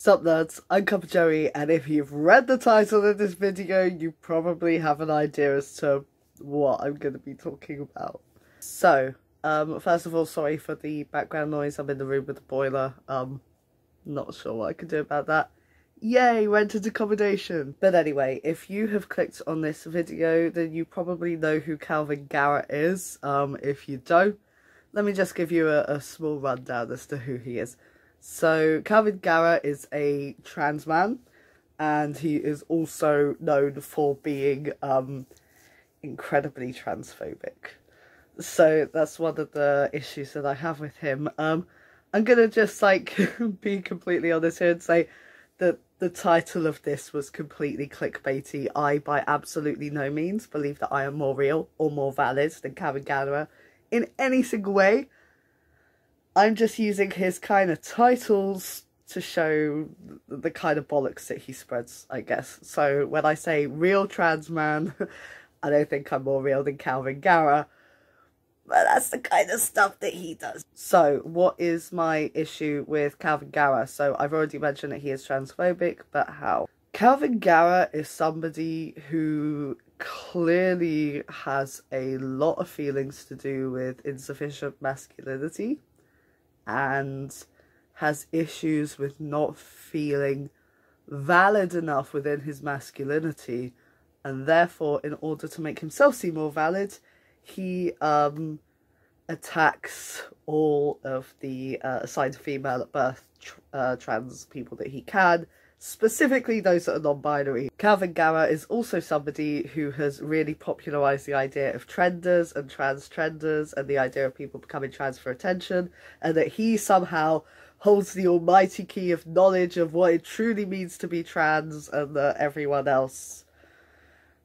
Sup nerds, I'm Cup of Joey, and if you've read the title of this video, you probably have an idea as to what I'm going to be talking about. So, first of all, sorry for the background noise. I'm in the room with the boiler. Not sure what I can do about that. Yay, rented accommodation! But anyway, if you have clicked on this video, then you probably know who Calvin Garrett is. If you don't, let me just give you a small rundown as to who he is. So, Calvin Garrett is a trans man, and he is also known for being incredibly transphobic. So that's one of the issues that I have with him. I'm gonna just be completely honest here and say that the title of this was completely clickbaity. I by absolutely no means believe that I am more real or more valid than Calvin Garrett in any single way. I'm just using his kind of titles to show the kind of bollocks that he spreads, I guess. So when I say real trans man, I don't think I'm more real than Calvin Garrett, but that's the kind of stuff that he does. So what is my issue with Calvin Garrett? So I've already mentioned that he is transphobic, but how? Calvin Garrett is somebody who clearly has a lot of feelings to do with insufficient masculinity, and has issues with not feeling valid enough within his masculinity, and therefore, in order to make himself seem more valid, he attacks all of the assigned female at birth trans people that he can, specifically those that are non-binary. Calvin Garrett is also somebody who has really popularised the idea of trenders and transgenders and the idea of people becoming trans for attention, and that he somehow holds the almighty key of knowledge of what it truly means to be trans, and that everyone else...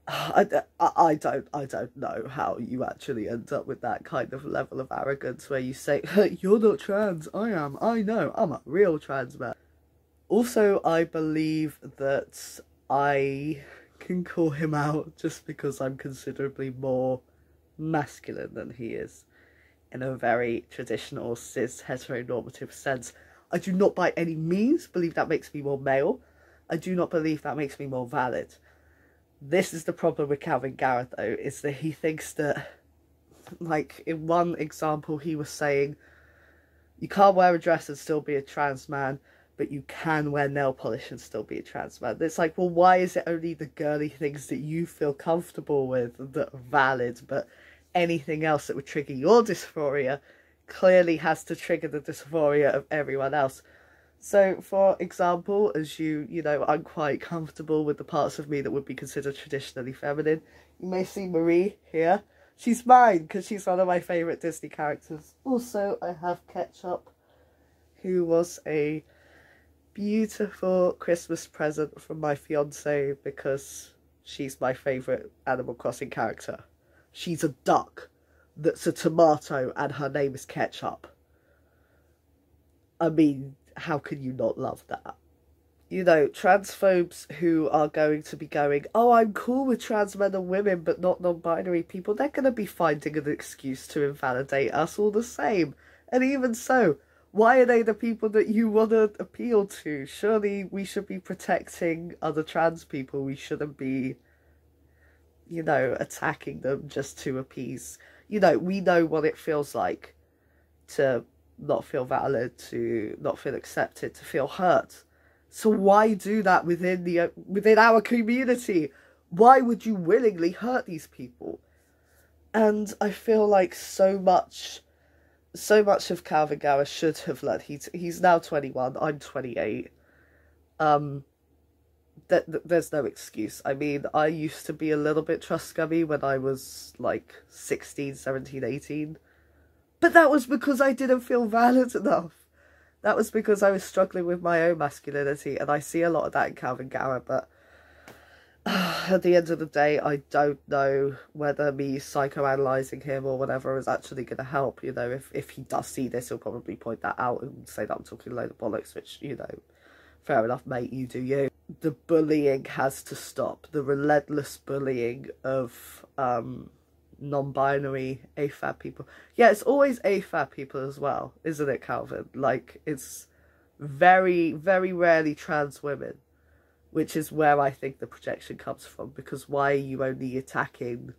I don't know how you actually end up with that kind of level of arrogance where you say, you're not trans, I am, I know, I'm a real trans man. Also, I believe that I can call him out just because I'm considerably more masculine than he is, in a very traditional cis heteronormative sense. I do not by any means believe that makes me more male. I do not believe that makes me more valid. This is the problem with Calvin Garrett, though, is that he thinks that, like, in one example he was saying, you can't wear a dress and still be a trans man, but you can wear nail polish and still be a trans man. It's like, well, why is it only the girly things that you feel comfortable with that are valid, but anything else that would trigger your dysphoria clearly has to trigger the dysphoria of everyone else? So, for example, as you know, I'm quite comfortable with the parts of me that would be considered traditionally feminine. You may see Marie here. She's mine because she's one of my favourite Disney characters. Also, I have Ketchup, who was a beautiful Christmas present from my fiance because she's my favourite Animal Crossing character. She's a duck that's a tomato and her name is Ketchup. I mean, how can you not love that? You know, transphobes who are going to be going, oh, I'm cool with trans men and women but not non-binary people, they're going to be finding an excuse to invalidate us all the same. And even so, why are they the people that you want to appeal to? Surely we should be protecting other trans people. We shouldn't be, you know, attacking them just to appease. You know, we know what it feels like to not feel valid, to not feel accepted, to feel hurt. So why do that within our community? Why would you willingly hurt these people? And I feel like so much of Calvin Garrett should have learned. He's now 21, I'm 28. There's no excuse. I mean, I used to be a little bit trust scummy when I was like 16, 17, 18. But that was because I didn't feel valid enough. That was because I was struggling with my own masculinity, and I see a lot of that in Calvin Garrett, but at the end of the day, I don't know whether me psychoanalyzing him or whatever is actually going to help. You know, if he does see this, he'll probably point that out and say that I'm talking a load of bollocks, which, you know, fair enough, mate, you do you. The bullying has to stop. The relentless bullying of non-binary AFAB people. Yeah, it's always AFAB people as well, isn't it, Calvin? Like, it's very, very rarely trans women, which is where I think the projection comes from, because why are you only attacking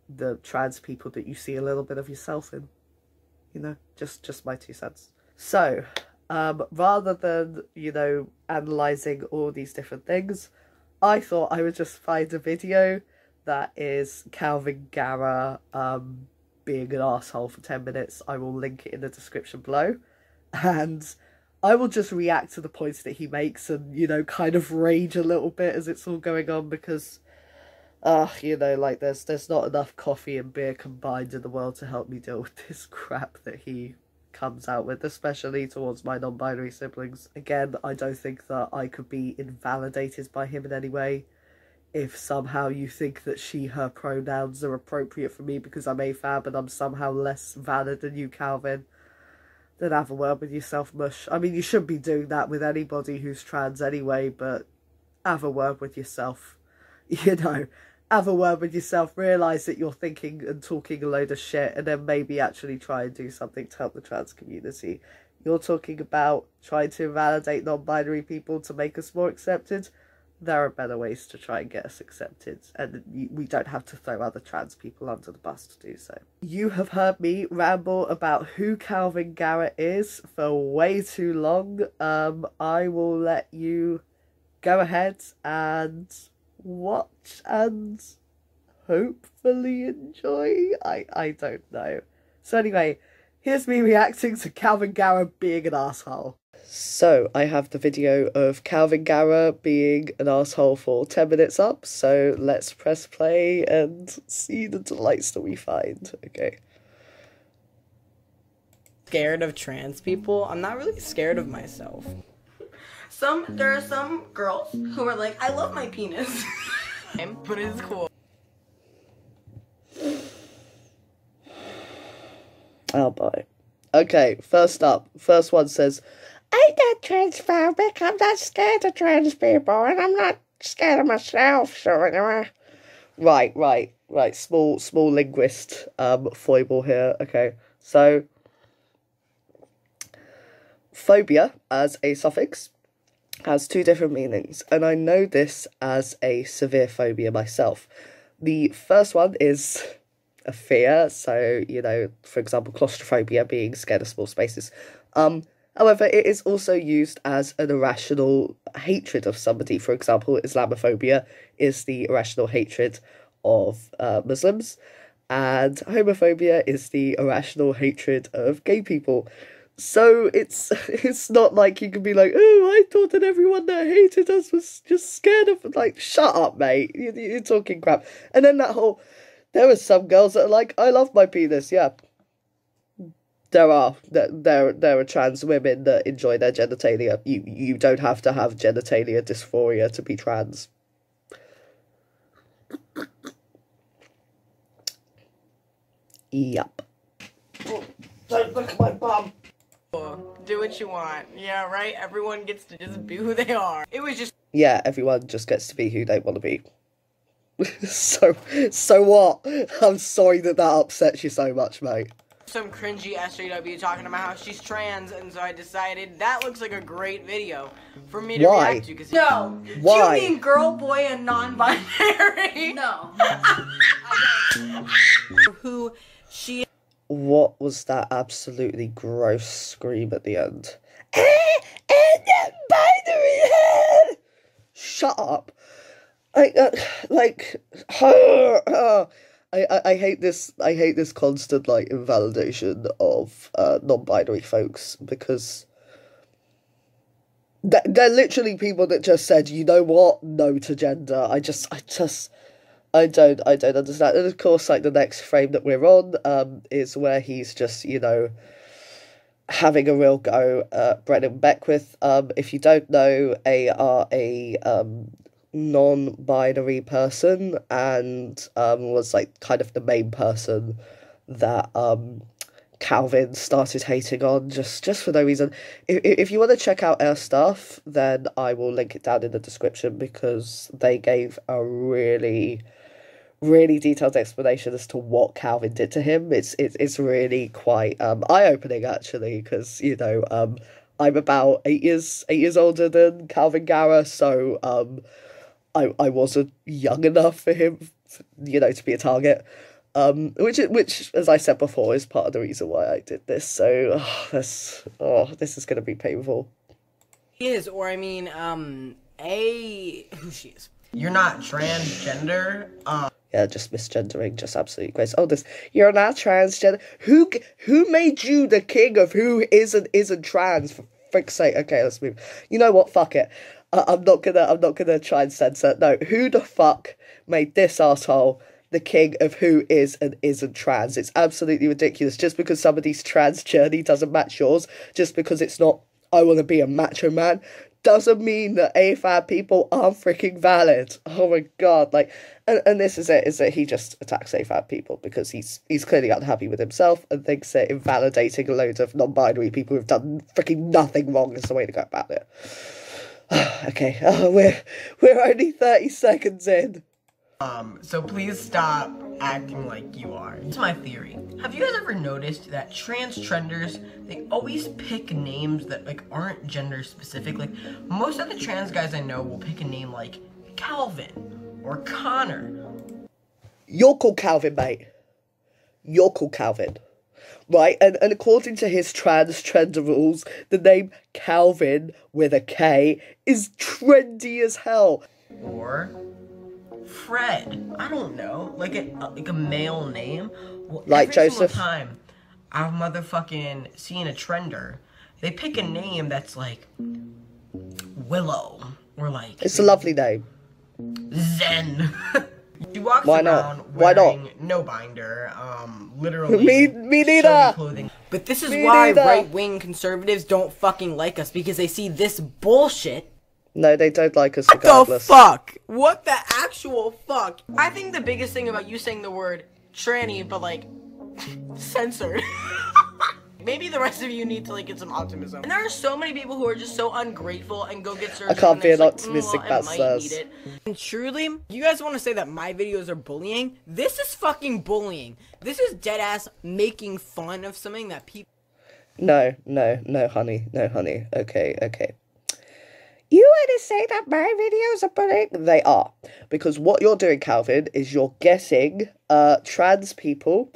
the trans people that you see a little bit of yourself in? You know, just my 2 cents. So, rather than, you know, analysing all these different things, I thought I would just find a video that is Calvin Garra being an arsehole for 10 minutes. I will link it in the description below. And I will just react to the points that he makes and, you know, kind of rage a little bit as it's all going on, because, you know, like, there's not enough coffee and beer combined in the world to help me deal with this crap that he comes out with, especially towards my non-binary siblings. Again, I don't think that I could be invalidated by him in any way. If somehow you think that she, her pronouns are appropriate for me because I'm AFAB and I'm somehow less valid than you, Calvin, then have a word with yourself, mush. I mean, you should be doing that with anybody who's trans anyway, but have a word with yourself. You know, have a word with yourself, realise that you're thinking and talking a load of shit, and then maybe actually try and do something to help the trans community. You're talking about trying to validate non-binary people to make us more accepted. There are better ways to try and get us accepted, and we don't have to throw other trans people under the bus to do so. You have heard me ramble about who Calvin Garra is for way too long. I will let you go ahead and watch and hopefully enjoy. I don't know. So anyway, here's me reacting to Calvin Garra being an asshole. So, I have the video of Calvin Garra being an asshole for 10 minutes up, so let's press play and see the delights that we find. Okay. Scared of trans people? I'm not really scared of myself. There are some girls who are like, I love my penis. But it's cool. Oh boy. Okay, first up. First one says, I'm not transphobic, I'm not scared of trans people, and I'm not scared of myself, so anyway. Right. Small linguist foible here. Okay, so phobia as a suffix has 2 different meanings, and I know this as a severe phobia myself. The first one is a fear, so, you know, for example, claustrophobia, being scared of small spaces. However, it is also used as an irrational hatred of somebody. For example, Islamophobia is the irrational hatred of Muslims, and homophobia is the irrational hatred of gay people. So it's not like you can be like, oh, I thought that everyone that hated us was just scared of, like, shut up, mate, you're talking crap. And then that whole, there are some girls that are like, I love my penis, yeah. There are trans women that enjoy their genitalia. You don't have to have genitalia dysphoria to be trans. Yup. Oh, don't look at my bum. Do what you want. Yeah, right? Everyone gets to just be who they are. It was just... Yeah, everyone just gets to be who they want to be. So what? I'm sorry that upsets you so much, mate. Some cringy SJW talking about how she's trans, and so I decided that looks like a great video for me to react to. No. Why? Do you mean girl, boy, and non-binary? No. Who she... What was that absolutely gross scream at the end? Shut up. I hate this constant, like, invalidation of non-binary folks, because they're literally people that just said, you know what, no to gender. I don't understand. And of course, like, the next frame that we're on is where he's just, you know, having a real go at Brennan Beckwith. If you don't know, they are a non-binary person, and was, like, kind of the main person that Calvin started hating on just for no reason. If you want to check out our stuff, then I will link it down in the description, because they gave a really detailed explanation as to what Calvin did to him. It's really quite eye-opening, actually, because, you know, I'm about 8 years older than Calvin Garra, so I wasn't young enough for him, to be a target. Which, as I said before, is part of the reason why I did this. So, this is going to be painful. Or I mean, who she is. You're not transgender. Yeah, just misgendering, just absolutely crazy. Oh, you're not transgender. Who made you the king of who isn't trans? For frick's sake. Okay, let's move. You know what? Fuck it. I'm not gonna try and censor. No, who the fuck made this asshole the king of who is and isn't trans? It's absolutely ridiculous. Just because somebody's trans journey doesn't match yours, just because it's not, I want to be a macho man, doesn't mean that AFAB people aren't freaking valid. Oh my god, and this is that he just attacks AFAB people because he's clearly unhappy with himself and thinks that invalidating a load of non-binary people who've done freaking nothing wrong is the way to go about it. Okay, we're only 30 seconds in. So please stop acting like you are. It's my theory. Have you guys ever noticed that trenders, they always pick names that aren't gender specific? Most of the trans guys I know will pick a name like Calvin or Connor. You're called Calvin, mate. You're called Calvin. Right, and according to his transgender rules, the name Calvin with a K is trendy as hell. Or Fred. I don't know, like a male name. Well, like every Joseph. Single time I've motherfucking seen a trender, they pick a name that's like Willow or like. It's a lovely name. Zen. She walks Why around not? Why wearing not? no binder, literally. Me neither. Clothing. But this is Me why neither. right-wing conservatives don't fucking like us, because they see this bullshit. No, they don't like us What regardless. the fuck? What the actual fuck? I think the biggest thing about you saying the word tranny, but censored. Maybe the rest of you need to get some optimism. And there are so many people who are just so ungrateful and go get surgery. I can't be and an they're just optimistic I about might Spurs. need it. And truly, you guys want to say that my videos are bullying? This is fucking bullying. This is deadass making fun of something that people. No, honey. Okay. You want to say that my videos are bullying? They are. Because what you're doing, Calvin, is you're getting trans people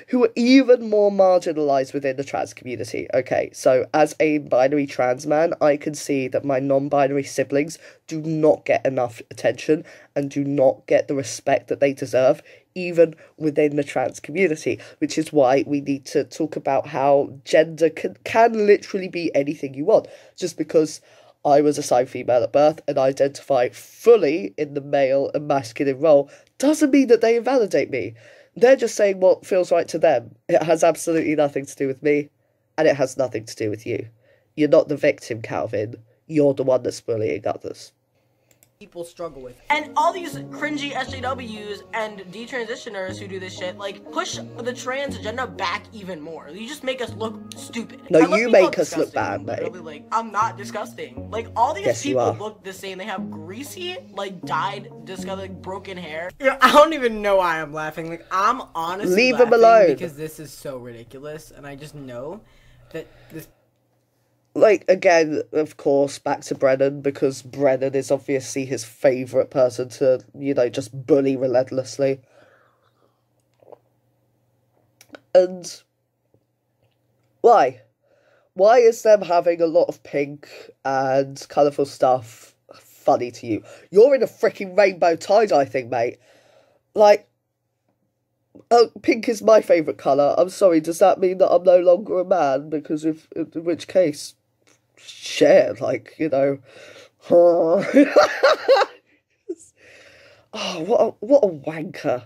who are even more marginalised within the trans community. Okay, so as a binary trans man, I can see that my non-binary siblings do not get enough attention and do not get the respect that they deserve, even within the trans community, which is why we need to talk about how gender can literally be anything you want. Just because I was assigned female at birth and identify fully in the male and masculine role doesn't mean that they invalidate me. They're just saying what feels right to them. It has absolutely nothing to do with me, and it has nothing to do with you. You're not the victim, Calvin. You're the one that's bullying others. People struggle with. And all these cringy SJWs and detransitioners who do this shit, push the trans agenda back even more. You just make us look stupid. No, you make us look bad, mate. Literally, I'm not disgusting. All these Yes, you people are. look the same. They have greasy, dyed, disgusting, broken hair. Yeah, I don't even know why I'm laughing. I'm honestly Leave them laughing alone. because this is so ridiculous, and I just know that this. Again, of course, back to Brennan, because Brennan is obviously his favourite person to, just bully relentlessly. And why? Why is them having a lot of pink and colourful stuff funny to you? You're in a freaking rainbow tie-dye thing, mate. Pink is my favourite colour. I'm sorry, does that mean that I'm no longer a man? Because in which case, shit, Oh, what a wanker.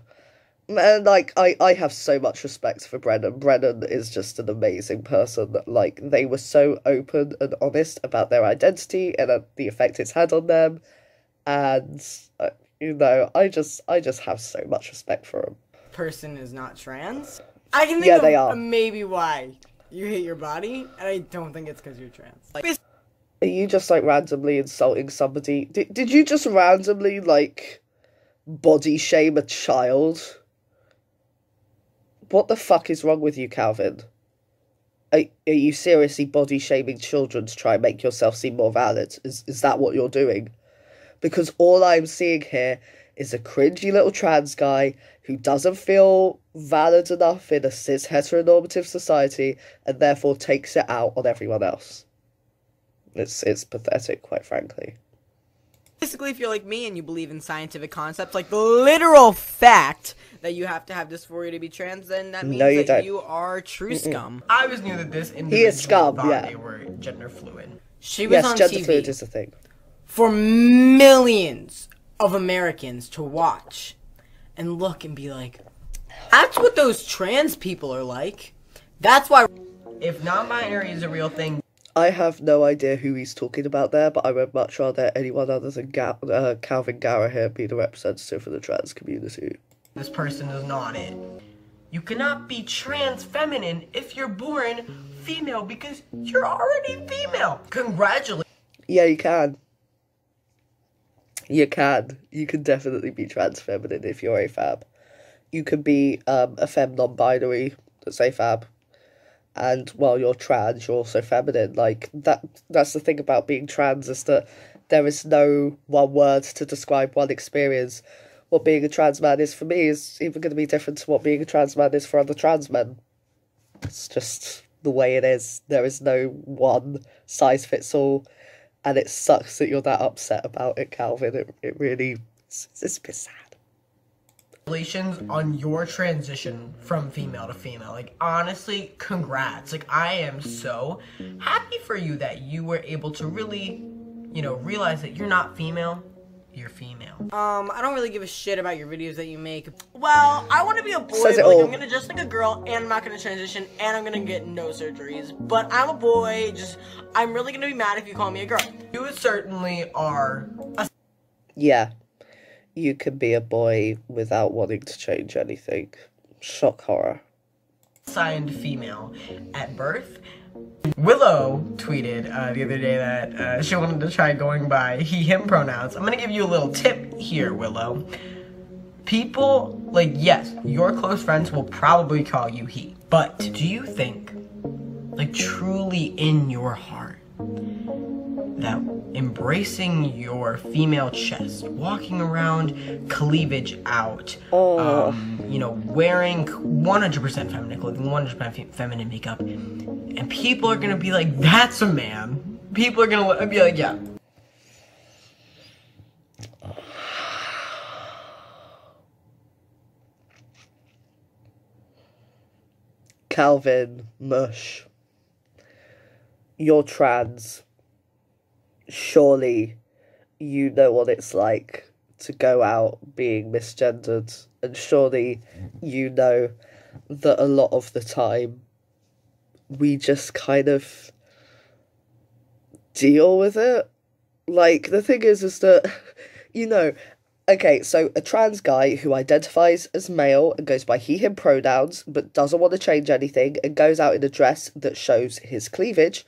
Man, I have so much respect for Brennan. Brennan is just an amazing person. They were so open and honest about their identity and the effect it's had on them. And, I just have so much respect for him. Person is not trans. I can think they of are. maybe why you hate your body, and I don't think it's because you're trans. Are you just randomly insulting somebody? Did you just randomly body shame a child? What the fuck is wrong with you, Calvin? are you seriously body shaming children to try and make yourself seem more valid? Is that what you're doing? Because all I'm seeing here is a cringy little trans guy who doesn't feel valid enough in a cis heteronormative society and therefore takes it out on everyone else. It's pathetic, quite frankly. Basically, if you're like me and you believe in scientific concepts, like the literal fact that you have to have dysphoria to be trans, then that means you that don't. you are true scum. I always knew that this individual He is scum, thought yeah. they were gender fluid. She was Yes, on gender TV fluid is a thing. for millions of Americans to watch and look and be like, that's what those trans people are like. That's why. If non-binary is a real thing, I have no idea who he's talking about there, but I would much rather anyone other than Calvin Garrett here be the representative for the trans community. this person is not it. You cannot be trans feminine if you're born female because you're already female. Congratulations. Yeah, you can. You can. You can definitely be trans feminine if you're AFAB. You can be a femme non-binary that's AFAB. And while you're trans, you're also feminine. Like, that's the thing about being trans, is that there is no one word to describe one experience. What being a trans man is for me is even going to be different to what being a trans man is for other trans men. It's just the way it is. There is no one size fits all. And it sucks that you're that upset about it, Calvin. It really... It's a bit sad. Congratulations on your transition from female to female. Like, honestly, congrats. Like, I am so happy for you that you were able to really, realize that you're not female, you're female. I don't really give a shit about your videos that you make. Well, I want to be a boy, Says it but like, all. I'm gonna dress like a girl, and I'm not gonna transition, and I'm gonna get no surgeries. But I'm a boy, I'm really gonna be mad if you call me a girl. You certainly are a Yeah. You can be a boy without wanting to change anything. Shock horror. assigned female at birth. Willow tweeted the other day that she wanted to try going by he, him pronouns. I'm gonna give you a little tip here, Willow. People, yes, your close friends will probably call you he. But do you think, truly in your heart, that embracing your female chest, walking around cleavage out, wearing 100% feminine clothing, 100% feminine makeup, and people are gonna be like, that's a man. People are gonna be like, yeah. Calvin, mush. You're trans. Surely you know what it's like to go out being misgendered, and surely you know that a lot of the time we just kind of deal with it. Like, the thing is that, okay, so a trans guy who identifies as male and goes by he, him pronouns, but doesn't want to change anything and goes out in a dress that shows his cleavage,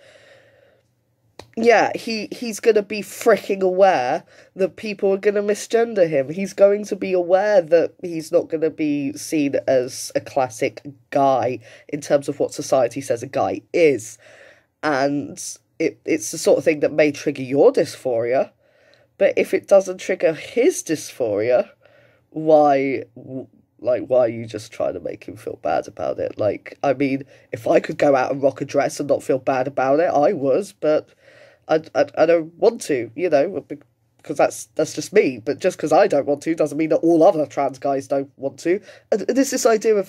yeah, he's going to be freaking aware that people are going to misgender him. He's going to be aware that he's not going to be seen as a classic guy in terms of what society says a guy is. And it's the sort of thing that may trigger your dysphoria, but if it doesn't trigger his dysphoria, why are you just trying to make him feel bad about it? Like, I mean, if I could go out and rock a dress and not feel bad about it, I was, but I don't want to, because that's just me. But just because I don't want to doesn't mean that all other trans guys don't want to. And there's this idea of,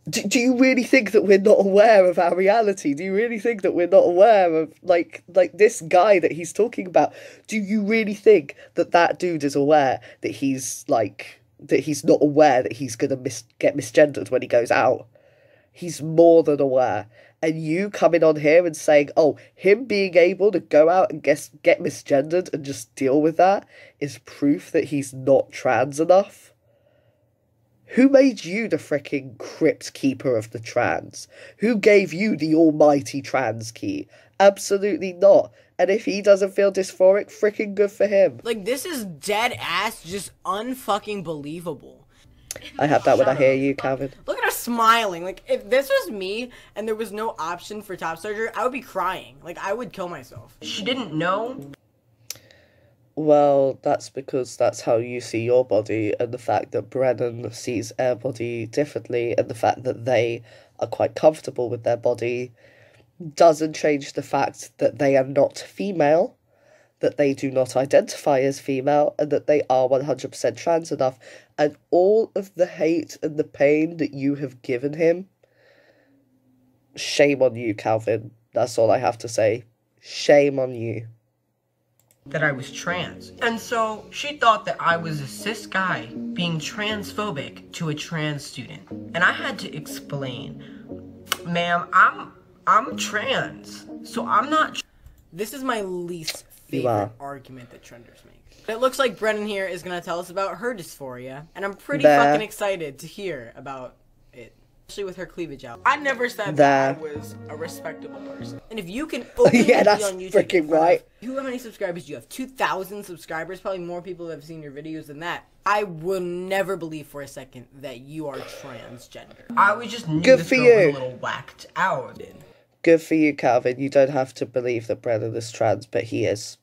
do you really think that we're not aware of our reality? Do you really think that we're not aware of, like this guy that he's talking about? Do you really think that dude is aware that he's, that he's not aware that he's going to get misgendered when he goes out? He's more than aware. And you coming on here and saying, oh, him being able to go out and get misgendered and just deal with that is proof that he's not trans enough? Who made you the fricking crypt keeper of the trans? Who gave you the almighty trans key? Absolutely not. And if he doesn't feel dysphoric, fricking good for him. This is dead ass just unfucking believable. I have that when I hear you, Calvin. Look at her smiling. Like, if this was me and there was no option for top surgery, I would be crying. Like, I would kill myself. She didn't know. Well, that's because that's how you see your body, and the fact that Brennan sees their body differently, and the fact that they are quite comfortable with their body doesn't change the fact that they are not female, that they do not identify as female, and that they are 100% trans enough. And all of the hate and the pain that you have given him, shame on you, Calvin. That's all I have to say. Shame on you. That I was trans. And so she thought that I was a cis guy being transphobic to a trans student. And I had to explain, ma'am, I'm trans. So I'm not. This is my least You favorite are. argument that trenders make. It looks like Brennan here is going to tell us about her dysphoria, and I'm pretty There. fucking excited to hear about it. Especially with her cleavage out. I never said There. that I was a respectable person. And if you can openly Yeah, be that's on YouTube freaking in front of- right. How many subscribers do you have? 2,000 subscribers? Probably more people have seen your videos than that. I will never believe for a second that you are transgender. I was just knew Good this for girl you. was a little whacked out. Good for you, Calvin. You don't have to believe that Brennan is trans, but he is.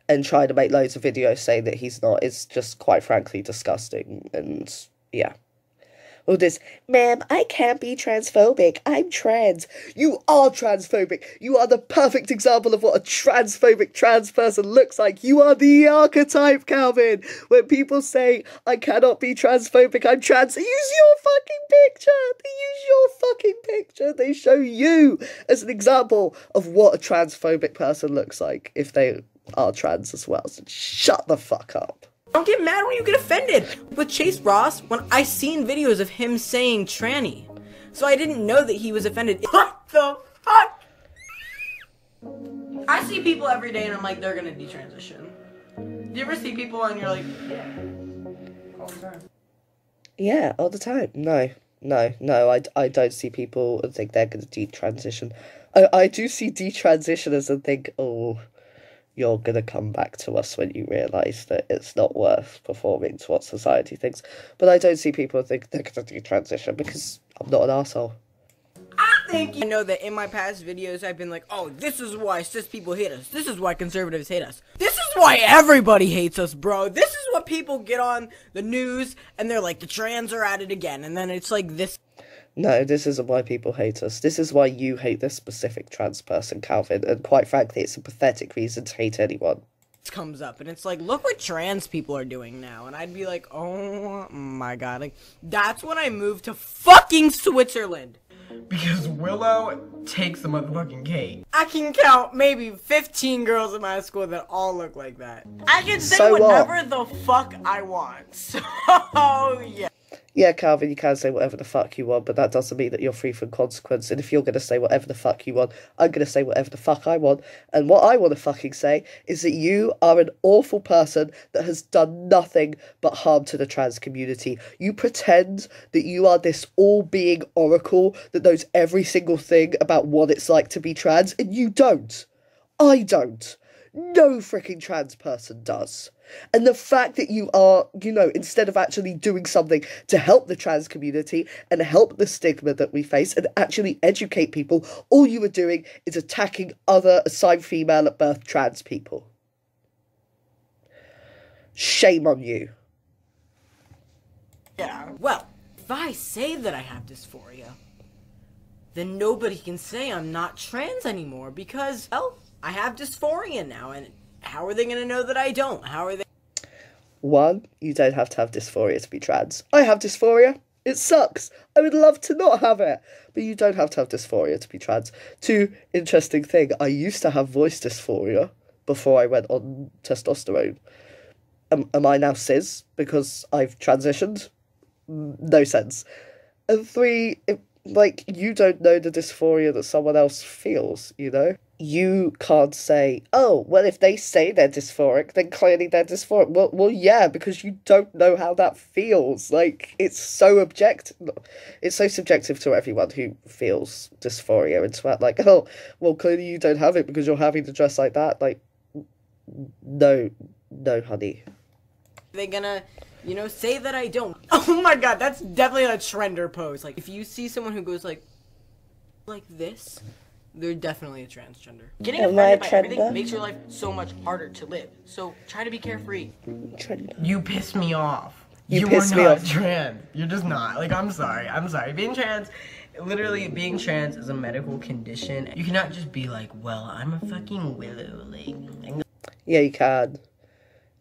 And trying to make loads of videos saying that he's not is just quite frankly disgusting. And yeah. All this, ma'am, I can't be transphobic. I'm trans. You are transphobic. You are the perfect example of what a transphobic trans person looks like. You are the archetype, Calvin. When people say, I cannot be transphobic, I'm trans, they use your fucking picture. They use your fucking picture. They show you as an example of what a transphobic person looks like if they are trans as well. So shut the fuck up. Don't get mad when you get offended. With Chase Ross, when I seen videos of him saying tranny, so I didn't know that he was offended. What the fuck? I see people every day and I'm like, they're gonna detransition. Do you ever see people and you're like, yeah, all the time. Yeah, all the time. No, I don't see people and think they're going to detransition. I do see detransitioners and think, oh, you're going to come back to us when you realise that it's not worth performing to what society thinks. But I don't see people think they're going to detransition because I'm not an arsehole. I know that in my past videos I've been like, oh, this is why cis people hate us. This is why conservatives hate us. This is why everybody hates us, bro. This is what people get on the news and they're like, the trans are at it again. And then it's like this. No, this isn't why people hate us. This is why you hate this specific trans person, Calvin. And quite frankly, it's a pathetic reason to hate anyone. Comes up and it's like, look what trans people are doing now. And I'd be like, oh my god. Like, that's when I moved to fucking Switzerland. Because Willow takes the motherfucking cake. I can count maybe 15 girls in my school that all look like that. I can say So what? whatever the fuck I want. So, yeah. Yeah, Calvin, you can say whatever the fuck you want, but that doesn't mean that you're free from consequence. And if you're going to say whatever the fuck you want, I'm going to say whatever the fuck I want. And what I want to fucking say is that you are an awful person that has done nothing but harm to the trans community. You pretend that you are this all-being oracle that knows every single thing about what it's like to be trans, and you don't. I don't. No freaking trans person does. And the fact that you are, instead of actually doing something to help the trans community and help the stigma that we face and actually educate people, all you are doing is attacking other assigned female at birth trans people. Shame on you. Yeah. Well, if I say that I have dysphoria, then nobody can say I'm not trans anymore because, well, I have dysphoria now, and how are they going to know that I don't? How are they? One, you don't have to have dysphoria to be trans. I have dysphoria. It sucks. I would love to not have it. But you don't have to have dysphoria to be trans. Two, interesting thing, I used to have voice dysphoria before I went on testosterone. Am I now cis because I've transitioned? No sense. And three, you don't know the dysphoria that someone else feels, You can't say, oh, well, if they say they're dysphoric, then clearly they're dysphoric. Well, yeah, because you don't know how that feels. It's so It's so subjective to everyone who feels dysphoria. It's oh, well, clearly you don't have it because you're having to dress like that. No, honey. They're gonna You know, say that I don't. Oh my god, that's definitely a trender pose. Like, if you see someone who goes like this, they're definitely a transgender. Getting Am I offended by a everything trender? makes your life so much harder to live. So try to be carefree. You piss me off. You are piss me not off. trans. You're just not. Like, I'm sorry. Being trans, literally, being trans is a medical condition. You cannot just be like, well, I'm a fucking willow. Like, Yeah, you can.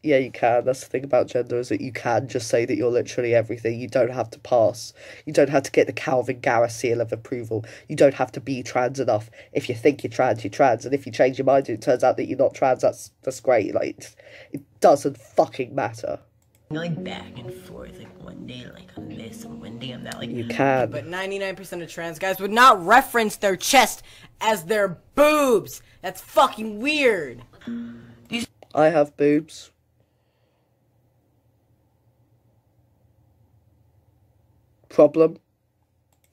Yeah, you can. That's the thing about gender, is that you can just say that you're literally everything. You don't have to pass. You don't have to get the Calvin Garrett seal of approval. You don't have to be trans enough. If you think you're trans, you're trans. And if you change your mind and it turns out that you're not trans, that's great. Like, it doesn't fucking matter. like back and forth. Like, one day, like, I'm this, and one day I'm that. Like, You can. But 99% of trans guys would not reference their chest as their boobs. That's fucking weird. I have boobs. Problem?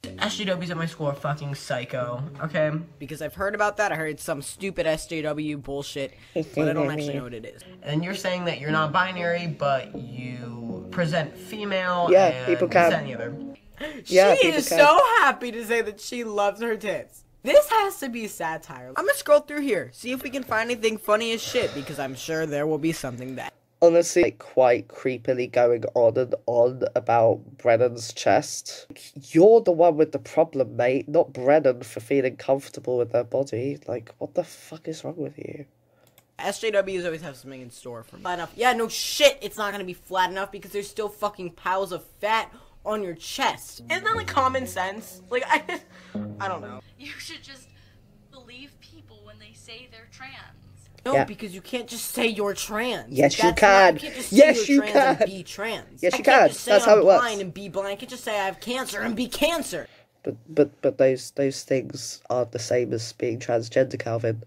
SJWs at my school are fucking psycho, okay? Because I've heard about that. I heard some stupid SJW bullshit, but I don't actually know what it is. And you're saying that you're not binary, but you present female. Yeah, and people can. this, that, and the other. Yeah, She people is can. so happy to say that she loves her tits. This has to be satire. I'm gonna scroll through here, see if we can find anything funny as shit, because I'm sure there will be something that. Honestly, like, quite creepily going on and on about Brennan's chest. You're the one with the problem, mate, not Brennan for feeling comfortable with their body. Like, what the fuck is wrong with you? SJWs always have something in store for me. Flat enough. Yeah, no shit, it's not gonna be flat enough because there's still fucking piles of fat on your chest. Isn't that like common sense? Like, I don't know. You should just believe people when they say they're trans. No, Yeah. because you can't just say you're trans. Yes, you That's can. You can't just say Yes, you're you trans can. and be trans. Yes, I you can't can. just say That's I'm how it works. blind and be blind. I can't just say I have cancer and be cancer. But those things aren't the same as being transgender, Calvin.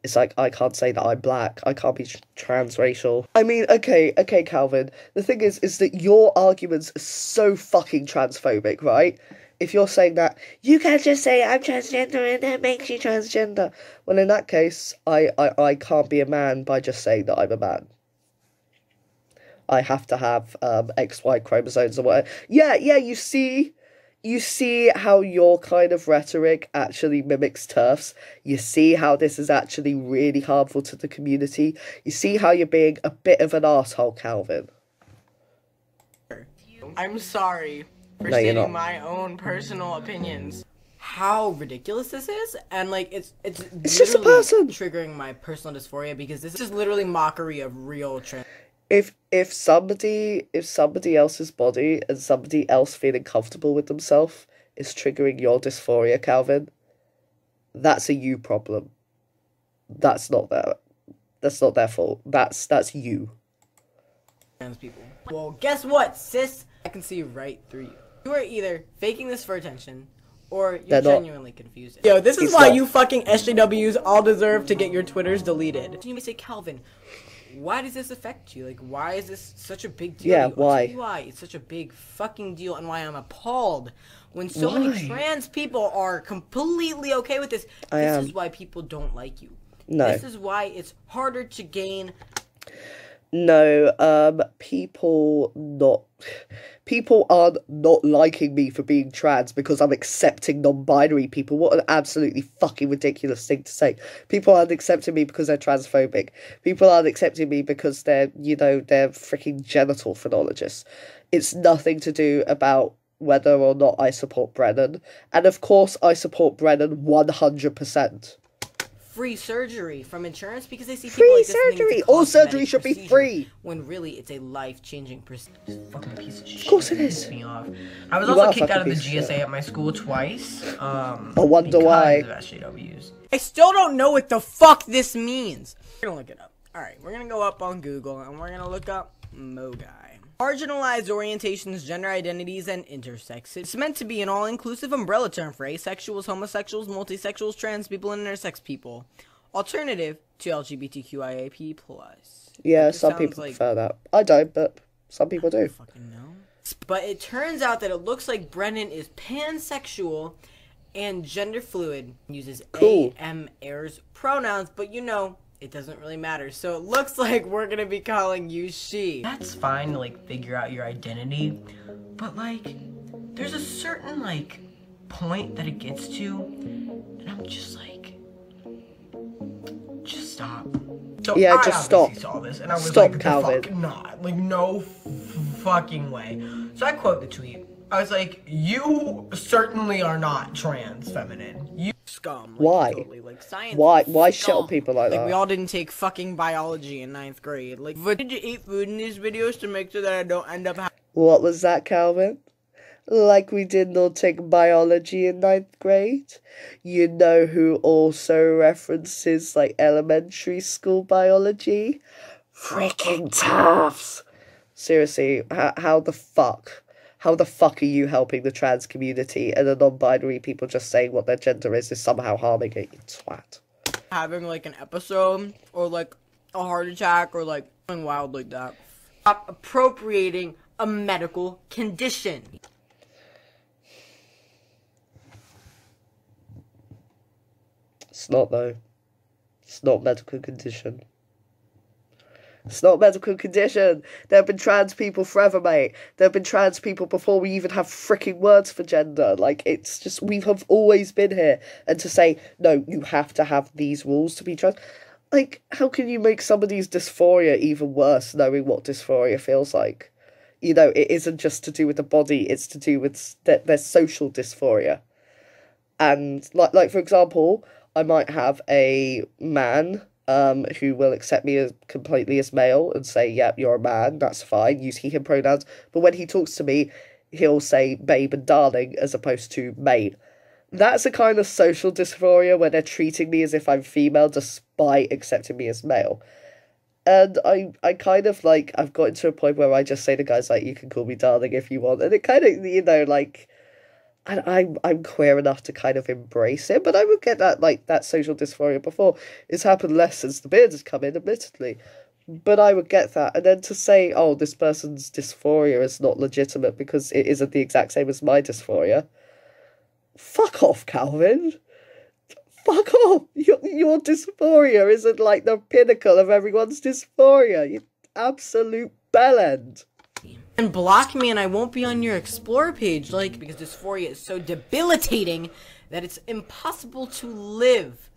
It's like, I can't say that I'm black. I can't be transracial. I mean, okay, Calvin. The thing is that your arguments are so fucking transphobic, right? If you're saying that, you can't just say I'm transgender and that makes you transgender. Well, in that case, I can't be a man by just saying that I'm a man. I have to have XY chromosomes or whatever. Yeah, you see how your kind of rhetoric actually mimics TERFs. You see how this is actually really harmful to the community. You see how you're being a bit of an arsehole, Calvin. I'm sorry for No, you're stating not. my own personal opinions. How ridiculous this is, and like it's just a literally person. triggering my personal dysphoria because this is literally mockery of real trans. If somebody else's body and somebody else feeling comfortable with themselves is triggering your dysphoria, Calvin, that's a you problem. That's not their fault. That's you. Trans people. Well, guess what, sis? I can see right through you. You are either faking this for attention, or you're They're not. genuinely confused. Yo, this is It's why not. you fucking SJWs all deserve to get your Twitters deleted. You may say, Calvin, why does this affect you? Like, why is this such a big deal? Yeah, to you? I'll why? tell you why it's such a big fucking deal, and why I'm appalled when so Why? many trans people are completely okay with this. I This am. is why people don't like you. No. This is why it's harder to gain. No, people aren't not liking me for being trans because I'm accepting non-binary people. What an absolutely fucking ridiculous thing to say. People aren't accepting me because they're transphobic. People aren't accepting me because they're freaking genital phrenologists. It's nothing to do about whether or not I support Brennan. And of course I support Brennan 100%. Free surgery from insurance because they see people Free like this and think surgery! it's a All surgery cosmetic should be procedure, free. when really it's a life-changing procedure. Fucking piece of shit. Of course it is. Pisses me off. I was You also are a kicked out of fucking the piece of GSA shit. at my school twice. I wonder why. Of SJWs. I still don't know what the fuck this means. We're gonna look it up. Alright, we're gonna go up on Google and we're gonna look up MOGI. Marginalized orientations, gender identities, and intersex. It's meant to be an all-inclusive umbrella term for asexuals, homosexuals, multisexuals, trans people, and intersex people. Alternative to LGBTQIAP+. Yeah, It some sounds people like- prefer that. I don't, but some people do. Fucking no. But it turns out that it looks like Brennan is pansexual and gender fluid, uses Cool. AM heirs pronouns, but you know, it doesn't really matter. So it looks like we're gonna be calling you she. That's fine to like figure out your identity, but like there's a certain like point that it gets to, and I'm just like, just stop. So Yeah, I just obviously stop. saw this and I was Stop, like, Calvin. fuck not, like no fucking way. So I quote the tweet. I was like, you certainly are not trans feminine. You Scum. Like, Why? Totally, like, science Why is shit on scum. people like that? We all didn't take fucking biology in 9th grade. Like, but did you eat food in these videos to make sure that I don't end up What was that, Calvin? Like we did not take biology in 9th grade? You know who also references, like, elementary school biology? Freaking TERFs! Seriously, how the fuck? How the fuck are you helping the trans community and the non-binary people just saying what their gender is somehow harming it, you twat? having like an episode or like a heart attack or like something wild like that. Stop appropriating a medical condition. It's not, though. It's not medical condition. It's not a medical condition. There have been trans people forever, mate. There have been trans people before we even have freaking words for gender. Like, it's just, we have always been here. And to say, no, you have to have these rules to be trans. Like, how can you make somebody's dysphoria even worse, knowing what dysphoria feels like? You know, it isn't just to do with the body, it's to do with their social dysphoria. And, like for example, I might have a man who will accept me as completely as male and say, yep, you're a man, that's fine, use he, him pronouns. But when he talks to me, he'll say babe and darling as opposed to mate. That's a kind of social dysphoria where they're treating me as if I'm female despite accepting me as male. And I kind of, like, I've gotten to a point where I just say to guys, like, you can call me darling if you want. And it kind of, you know, like, and I'm queer enough to kind of embrace it, but I would get that, like, that social dysphoria before. It's happened less since the beard has come in, admittedly. But I would get that. And then to say, oh, this person's dysphoria is not legitimate because it isn't the exact same as my dysphoria. Fuck off, Calvin. Fuck off. Your dysphoria isn't, like, the pinnacle of everyone's dysphoria. You absolute bellend. And block me and I won't be on your explore page, like, because dysphoria is so debilitating that it's impossible to live.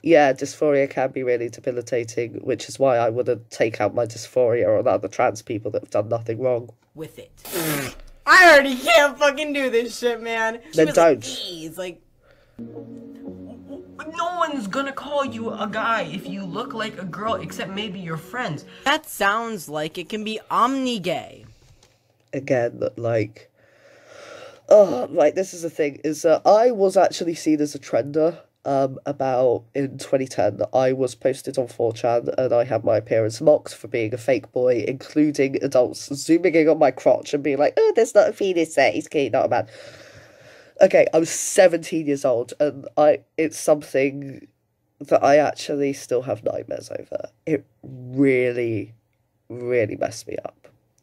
Yeah, dysphoria can be really debilitating, which is why I wouldn't take out my dysphoria on other trans people that have done nothing wrong. With it. I already can't fucking do this shit, man. She Then was don't. Like, "Geez," like, no one's gonna call you a guy if you look like a girl except maybe your friends. that sounds like it can be omni-gay. Again, like, oh, right, this is the thing, is that I was actually seen as a trender, about in 2010. I was posted on 4chan, and I had my appearance mocked for being a fake boy, including adults zooming in on my crotch and being like, oh, there's not a penis there, he's gay, not a man. Okay, I was 17 years old, and it's something that I actually still have nightmares over. It really, really messed me up.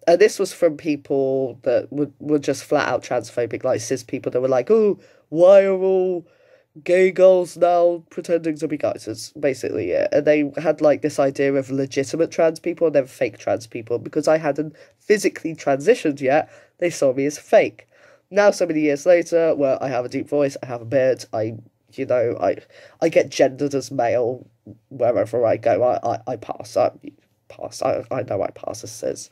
And this was from people that were just flat out transphobic, like cis people that were like, oh, why are all gay girls now pretending to be guys? It's basically it. And they had like this idea of legitimate trans people and then fake trans people. Because I hadn't physically transitioned yet, they saw me as fake. Now, so many years later, where I have a deep voice, I have a beard, I get gendered as male wherever I go. I pass. I know I pass as cis.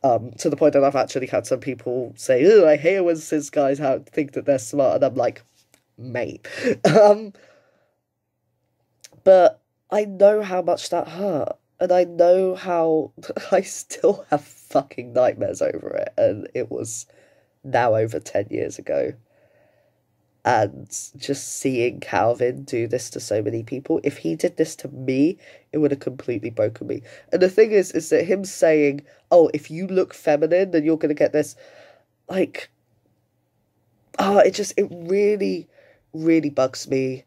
To the point that I've actually had some people say, oh, I hear when cis guys think that they're smart, and I'm like, mate. But I know how much that hurt, and I know how I still have fucking nightmares over it, and it was now over 10 years ago. And just seeing Calvin do this to so many people, if he did this to me, it would have completely broken me. And the thing is that him saying, oh, if you look feminine, then you're going to get this, like, it really, really bugs me,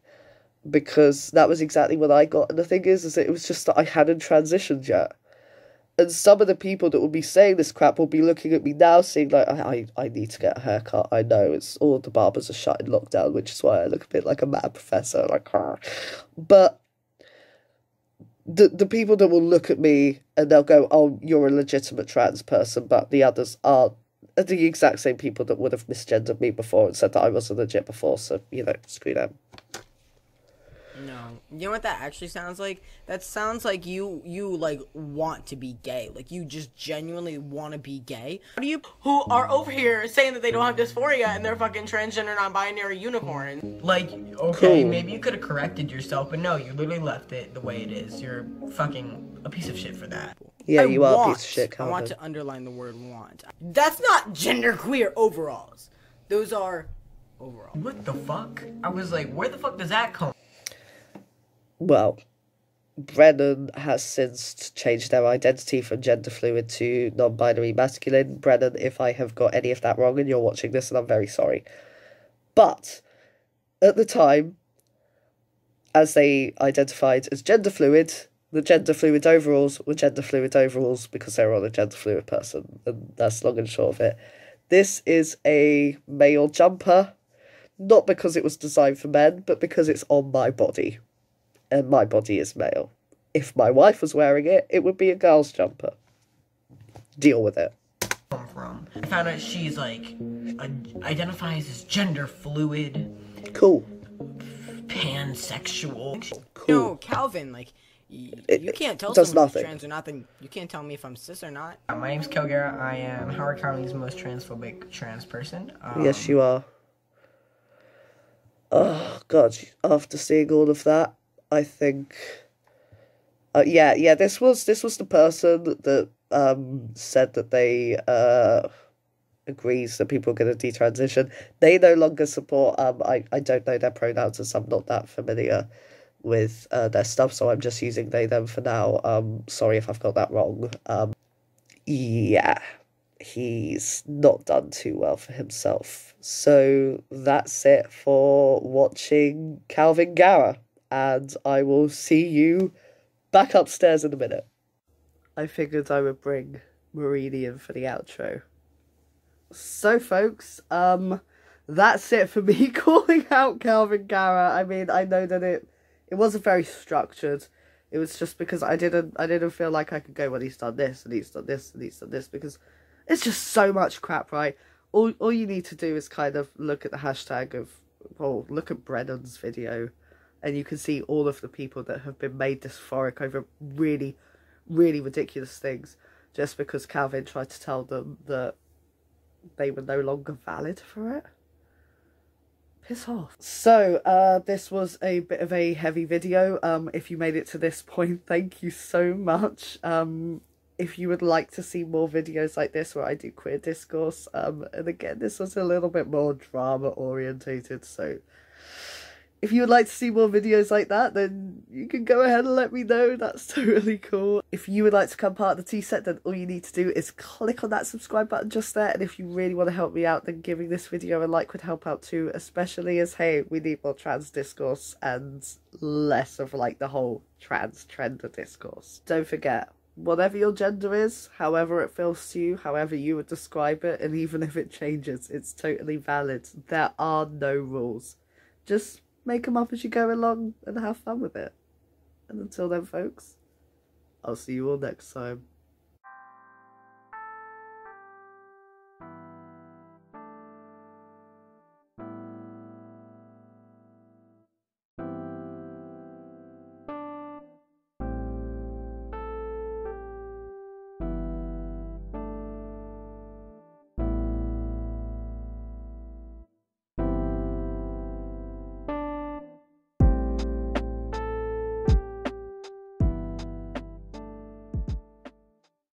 because that was exactly what I got. And the thing is that it was just that I hadn't transitioned yet. And some of the people that will be saying this crap will be looking at me now saying, like, I need to get a haircut. I know, it's all the barbers are shut in lockdown, which is why I look a bit like a mad professor. Like, but the people that will look at me and they'll go, oh, you're a legitimate trans person, but the others are the exact same people that would have misgendered me before and said that I wasn't legit before, so, you know, screw them. No. You know what that actually sounds like? That sounds like you like, want to be gay. Like, you just genuinely want to be gay. What do you who are over here saying that they don't have dysphoria and they're fucking transgender, non-binary unicorn? Like, okay, Cool. maybe you could have corrected yourself, but no, you literally left it the way it is. You're fucking a piece of shit for that. Yeah, I you are a want. piece of shit, I Calvin. want to underline the word want. That's not genderqueer overalls. Those are overalls. What the fuck? I was like, where the fuck does that come? Well, Brennan has since changed their identity from gender fluid to non-binary masculine. Brennan, if I have got any of that wrong and you're watching this, and I'm very sorry. But, at the time, as they identified as gender fluid, the gender fluid overalls were gender fluid overalls because they were on a gender fluid person, and that's long and short of it. This is a male jumper, not because it was designed for men, but because it's on my body. And my body is male. If my wife was wearing it, it would be a girl's jumper. Deal with it. From. I found out she's like identifies as gender fluid, Cool. pansexual. No, Calvin, like, you can't tell does someone who's nothing. trans or not, then you can't tell me if I'm cis or not. My name's Kelgara. I am Howard County's most transphobic trans person. Yes, you are. Oh, God. After seeing all of that, I think... yeah, this was the person that said that they agrees that people are going to detransition. They no longer support... I don't know their pronouns as I'm not that familiar with their stuff, so I'm just using they, them for now. Sorry if I've got that wrong. Yeah, he's not done too well for himself. So that's it for watching Calvin Gara, and I will see you back upstairs in a minute. I figured I would bring Marini in for the outro. So folks, that's it for me calling out Calvin Gara. I mean, I know that it wasn't very structured. It was just because I didn't feel like I could go, well, he's done this, and he's done this, and he's done this, because it's just so much crap, right? All you need to do is kind of look at the hashtag of, well, look at Brennan's video, and you can see all of the people that have been made dysphoric over really, really ridiculous things, just because Calvin tried to tell them that they were no longer valid for it. Piss off. So, this was a bit of a heavy video. If you made it to this point, thank you so much. If you would like to see more videos like this where I do queer discourse, and again, this was a little bit more drama orientated, so if you would like to see more videos like that, then you can go ahead and let me know. That's totally cool. If you would like to become part of the T-Set, then all you need to do is click on that subscribe button just there. And if you really want to help me out, then giving this video a like would help out too. Especially as, hey, we need more trans discourse and less of like the whole transgender discourse. Don't forget, whatever your gender is, however it feels to you, however you would describe it, and even if it changes, it's totally valid. There are no rules. Just make them up as you go along and have fun with it. And until then, folks, I'll see you all next time.